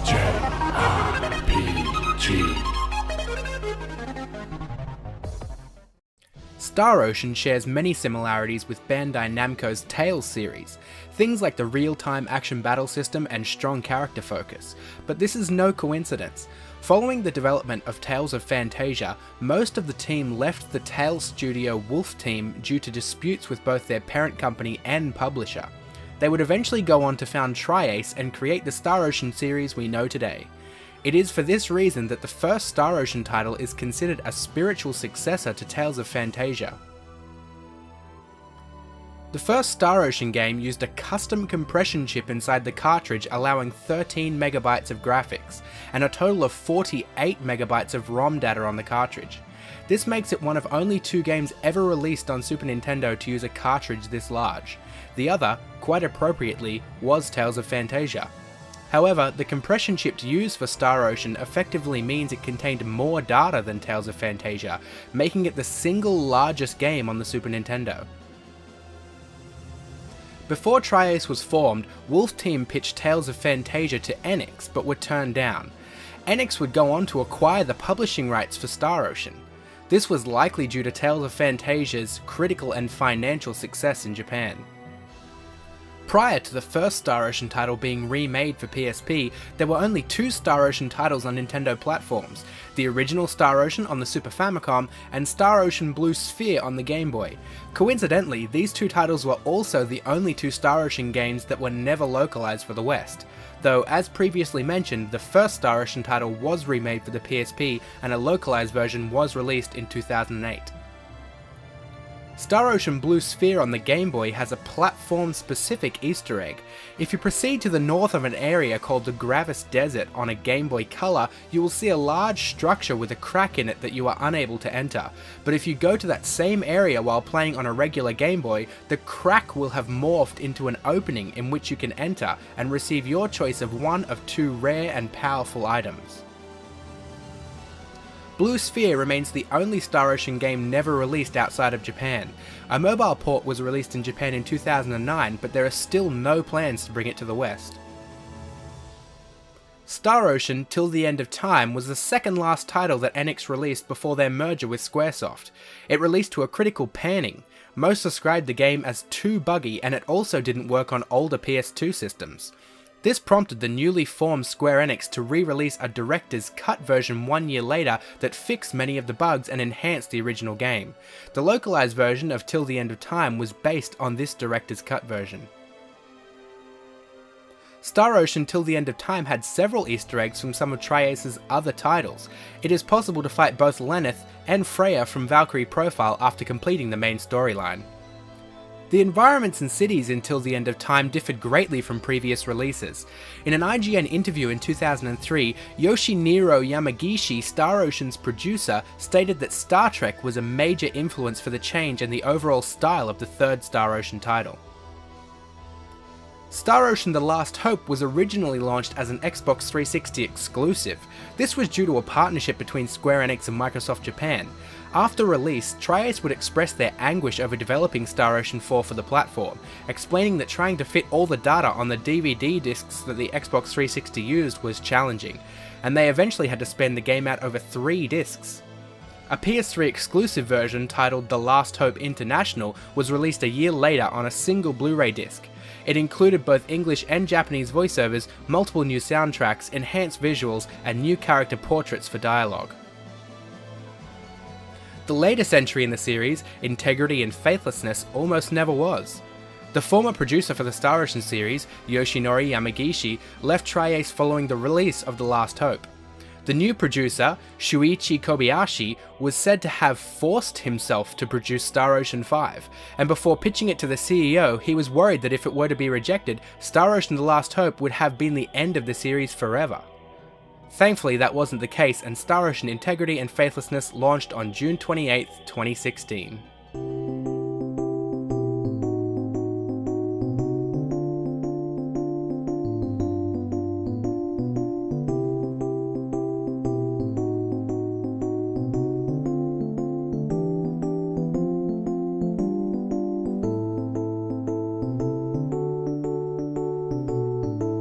JRPG. Star Ocean shares many similarities with Bandai Namco's Tales series, things like the real-time action battle system and strong character focus, but this is no coincidence. Following the development of Tales of Phantasia, most of the team left the Tales studio Wolf Team due to disputes with both their parent company and publisher. They would eventually go on to found Tri-Ace and create the Star Ocean series we know today. It is for this reason that the first Star Ocean title is considered a spiritual successor to Tales of Phantasia. The first Star Ocean game used a custom compression chip inside the cartridge, allowing 13 megabytes of graphics, and a total of 48 megabytes of ROM data on the cartridge. This makes it one of only 2 games ever released on Super Nintendo to use a cartridge this large. The other, quite appropriately, was Tales of Phantasia. However, the compression chip used for Star Ocean effectively means it contained more data than Tales of Phantasia, making it the single largest game on the Super Nintendo. Before Tri-Ace was formed, Wolf Team pitched Tales of Phantasia to Enix, but were turned down. Enix would go on to acquire the publishing rights for Star Ocean. This was likely due to Tales of Phantasia's critical and financial success in Japan. Prior to the first Star Ocean title being remade for PSP, there were only 2 Star Ocean titles on Nintendo platforms, the original Star Ocean on the Super Famicom and Star Ocean Blue Sphere on the Game Boy. Coincidentally, these 2 titles were also the only 2 Star Ocean games that were never localized for the West, though as previously mentioned, the first Star Ocean title was remade for the PSP and a localized version was released in 2008. Star Ocean Blue Sphere on the Game Boy has a platform-specific Easter egg. If you proceed to the north of an area called the Gravis Desert on a Game Boy Color, you will see a large structure with a crack in it that you are unable to enter. But if you go to that same area while playing on a regular Game Boy, the crack will have morphed into an opening in which you can enter and receive your choice of one of 2 rare and powerful items. Blue Sphere remains the only Star Ocean game never released outside of Japan. A mobile port was released in Japan in 2009, but there are still no plans to bring it to the West. Star Ocean Till the End of Time was the second last title that Enix released before their merger with Squaresoft. It released to a critical panning. Most described the game as too buggy, and it also didn't work on older PS2 systems. This prompted the newly formed Square Enix to re-release a director's cut version 1 year later that fixed many of the bugs and enhanced the original game. The localized version of Till the End of Time was based on this director's cut version. Star Ocean Till the End of Time had several Easter eggs from some of Tri-Ace's other titles. It is possible to fight both Lenneth and Freya from Valkyrie Profile after completing the main storyline. The environments and cities in Till the End of Time differed greatly from previous releases. In an IGN interview in 2003, Yoshiniro Yamagishi, Star Ocean's producer, stated that Star Trek was a major influence for the change and the overall style of the third Star Ocean title. Star Ocean The Last Hope was originally launched as an Xbox 360 exclusive. This was due to a partnership between Square Enix and Microsoft Japan. After release, Tri-Ace would express their anguish over developing Star Ocean 4 for the platform, explaining that trying to fit all the data on the DVD discs that the Xbox 360 used was challenging, and they eventually had to spend the game out over 3 discs. A PS3 exclusive version titled The Last Hope International was released a year later on a single Blu-ray disc. It included both English and Japanese voiceovers, multiple new soundtracks, enhanced visuals, and new character portraits for dialogue. The latest entry in the series, Integrity and Faithlessness, almost never was. The former producer for the Star Ocean series, Yoshinori Yamagishi, left Tri-Ace following the release of The Last Hope. The new producer, Shuichi Kobayashi, was said to have forced himself to produce Star Ocean 5, and before pitching it to the CEO, he was worried that if it were to be rejected, Star Ocean The Last Hope would have been the end of the series forever. Thankfully, that wasn't the case, and Star Ocean Integrity and Faithlessness launched on June 28, 2016.